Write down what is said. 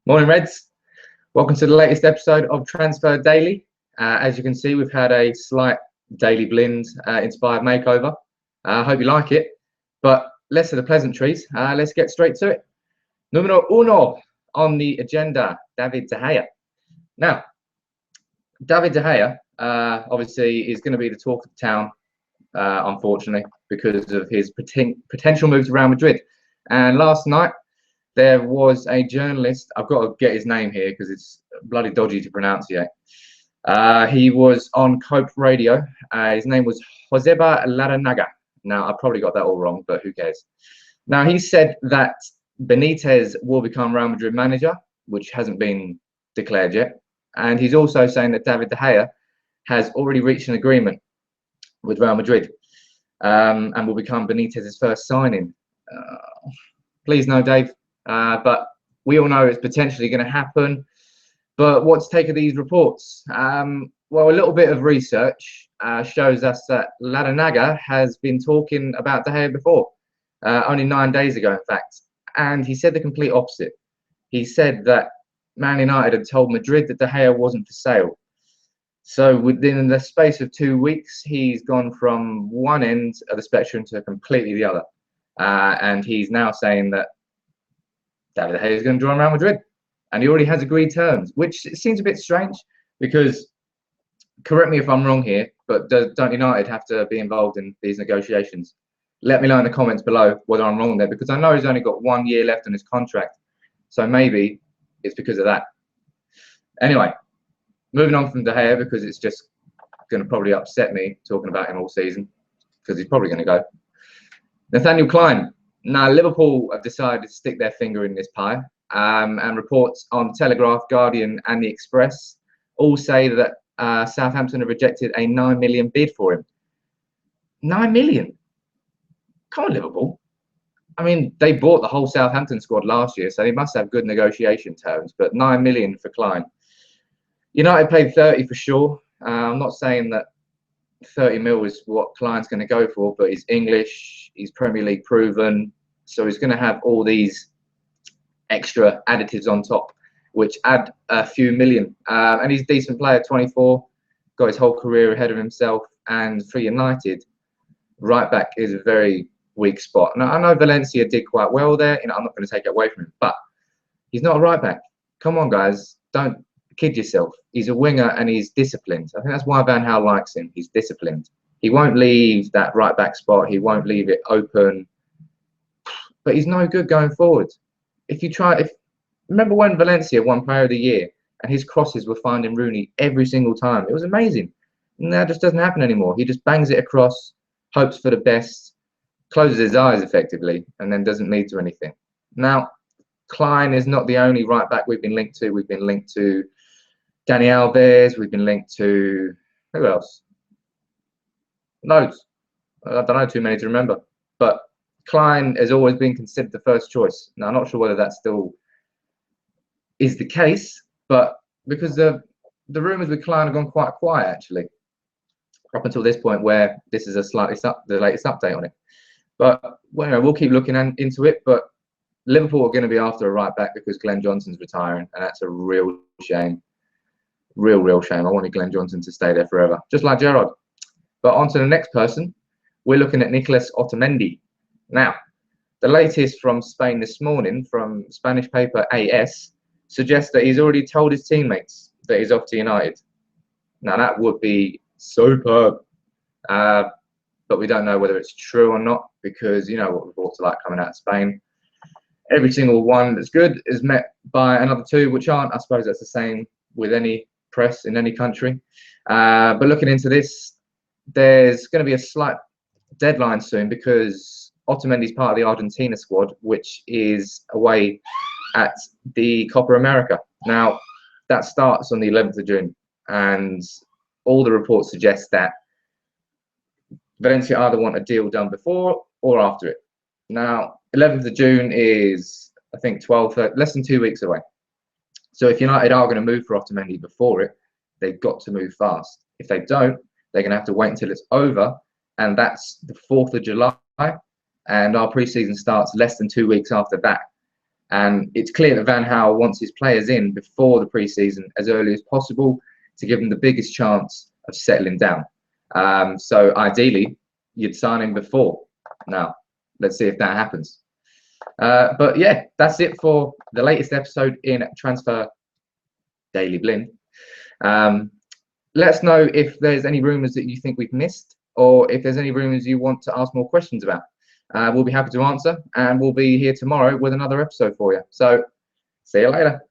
Morning, Reds. Welcome to the latest episode of Transfer Daily. As you can see, we've had a slight Daily Blind inspired makeover. I hope you like it, but less of the pleasantries. Let's get straight to it. Numero uno on the agenda, David de Gea. Now, David de Gea obviously is going to be the talk of the town, unfortunately, because of his potential move to Real Madrid. And last night, there was a journalist. I've got to get his name here because it's bloody dodgy to pronunciate. He was on Cope Radio. His name was Joseba Larranaga. Now, I probably got that all wrong, but who cares? Now, he said that Benitez will become Real Madrid manager, which hasn't been declared yet. And he's also saying that David de Gea has already reached an agreement with Real Madrid and will become Benitez's first signing. Please no, Dave. But we all know it's potentially going to happen. But what's take of these reports? Well, a little bit of research shows us that Larranaga has been talking about De Gea before, only 9 days ago, in fact. And he said the complete opposite. He said that Man United had told Madrid that De Gea wasn't for sale. So within the space of 2 weeks, he's gone from one end of the spectrum to completely the other. And he's now saying that David de Gea is going to join Real Madrid, and he already has agreed terms, which seems a bit strange because, correct me if I'm wrong here, but don't United have to be involved in these negotiations? Let me know in the comments below whether I'm wrong there, because I know he's only got 1 year left on his contract, so maybe it's because of that. Anyway, moving on from De Gea, because it's just going to probably upset me talking about him all season, because he's probably going to go. Nathaniel Clyne. Now, Liverpool have decided to stick their finger in this pie, and reports on Telegraph, Guardian and The Express all say that Southampton have rejected a 9 million bid for him. 9 million? Come on, Liverpool. I mean, they bought the whole Southampton squad last year, so they must have good negotiation terms, but 9 million for Clyne. United paid 30 for sure. I'm not saying that 30 mil is what Clyne's going to go for, but he's English, he's Premier League proven, so he's going to have all these extra additives on top, which add a few million. And he's a decent player, 24, got his whole career ahead of himself. And for United, right back is a very weak spot. Now, I know Valencia did quite well there. I'm not going to take it away from him, but he's not a right back. Come on, guys, don't kid yourself. He's a winger and he's disciplined. I think that's why Van Gaal likes him. He's disciplined. He won't leave that right back spot. He won't leave it open. But he's no good going forward. Remember when Valencia won Player of the Year and his crosses were finding Rooney every single time? It was amazing. And that just doesn't happen anymore. He just bangs it across, hopes for the best, closes his eyes effectively, and then doesn't lead to anything. Now, Clyne is not the only right back we've been linked to. We've been linked to Dani Alves. We've been linked to who else? Loads. I don't know too many to remember. But Clyne has always been considered the first choice. Now, I'm not sure whether that still is the case, but because the rumours with Clyne have gone quite quiet, actually, up until this point where this is the latest update on it. But well, we'll keep looking into it. But Liverpool are going to be after a right back because Glenn Johnson's retiring, and that's a real shame. Real shame. I wanted Glenn Johnson to stay there forever, just like Gerrard. But on to the next person. We're looking at Nicolas Otamendi. Now, the latest from Spain this morning, from Spanish paper AS, suggests that he's already told his teammates that he's off to United. Now, that would be superb. But we don't know whether it's true or not, because you know what reports are like coming out of Spain. Every single one that's good is met by another two which aren't. I suppose that's the same with any press in any country. But looking into this, there's going to be a slight deadline soon because Otamendi's part of the Argentina squad, which is away at the Copa America. Now, that starts on the 11th of June, and all the reports suggest that Valencia either want a deal done before or after it. Now, 11th of June is, I think, less than 2 weeks away. So if United are going to move for Otamendi before it, they've got to move fast. If they don't, they're going to have to wait until it's over, and that's the 4th of July, and our pre-season starts less than 2 weeks after that. And it's clear that Van Gaal wants his players in before the pre-season as early as possible to give them the biggest chance of settling down. So ideally, you'd sign him before. Now, let's see if that happens. But yeah, that's it for the latest episode in Transfer Daily Blind. Let us know if there's any rumours that you think we've missed, or if there's any rumours you want to ask more questions about. We'll be happy to answer, and we'll be here tomorrow with another episode for you. So, see you later.